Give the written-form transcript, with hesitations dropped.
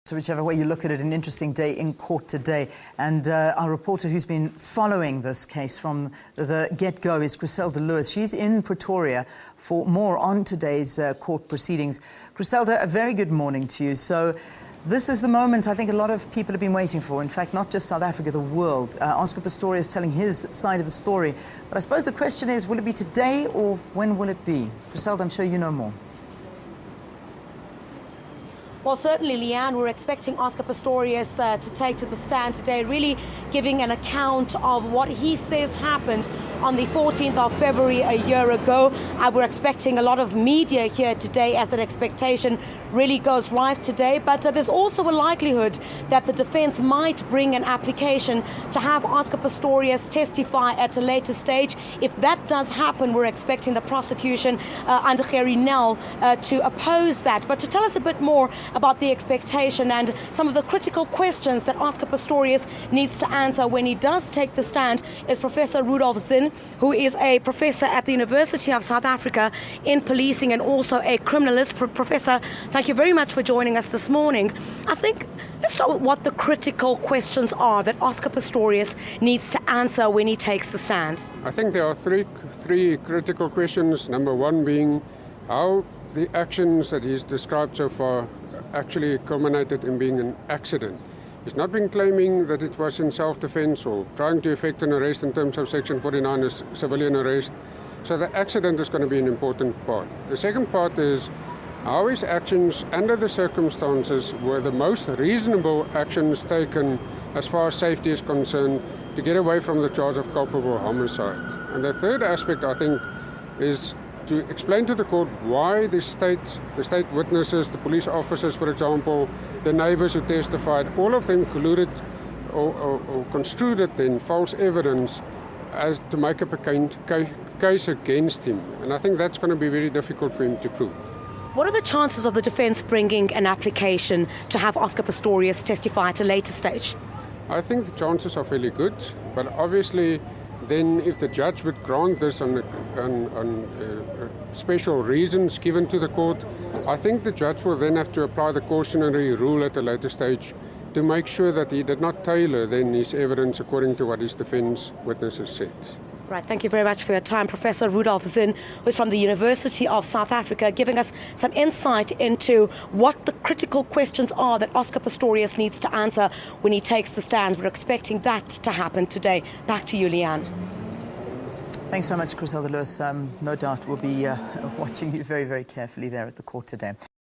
So whichever way you look at it, an interesting day in court today. And our reporter who's been following this case from the get-go is Griselda Lewis. She's in Pretoria for more on today's court proceedings. Griselda, a very good morning to you. So this is the moment I think a lot of people have been waiting for. In fact, not just South Africa, the world. Oscar Pistorius telling his side of the story. But I suppose the question is, will it be today or when will it be? Griselda, I'm sure you know more. Well, certainly, Leanne, we're expecting Oscar Pistorius to take to the stand today, really giving an account of what he says happened on the 14th of February a year ago. We're expecting a lot of media here today as that expectation really goes live today. But there's also a likelihood that the defense might bring an application to have Oscar Pistorius testify at a later stage. If that does happen, we're expecting the prosecution under Gerry Nel to oppose that. But to tell us a bit more about the expectation and some of the critical questions that Oscar Pistorius needs to answer when he does take the stand is Professor Zinn, who is a professor at the University of South Africa in policing and also a criminalist. Professor, thank you very much for joining us this morning. I think let's start with what the critical questions are that Oscar Pistorius needs to answer when he takes the stand. I think there are three critical questions. Number one being how the actions that he's described so far actually culminated in being an accident. He's not been claiming that it was in self-defense or trying to effect an arrest in terms of Section 49 as civilian arrest. So the accident is going to be an important part. The second part is how his actions under the circumstances were the most reasonable actions taken as far as safety is concerned to get away from the charge of culpable homicide. And the third aspect, I think, is to explain to the court why the state witnesses, the police officers, for example, the neighbors who testified, all of them colluded or construed it in false evidence as to make up a case against him. And I think that's going to be very difficult for him to prove. What are the chances of the defense bringing an application to have Oscar Pistorius testify at a later stage? I think the chances are fairly good, but obviously then if the judge would grant this on special reasons given to the court, I think the judge will then have to apply the cautionary rule at a later stage to make sure that he did not tailor then his evidence according to what his defense witnesses said. Right, thank you very much for your time, Professor Zinn, who's from the University of South Africa, giving us some insight into what the critical questions are that Oscar Pistorius needs to answer when he takes the stand. We're expecting that to happen today. Back to you, Leanne. Thanks so much, Griselda Lewis. No doubt we'll be watching you very, very carefully there at the court today.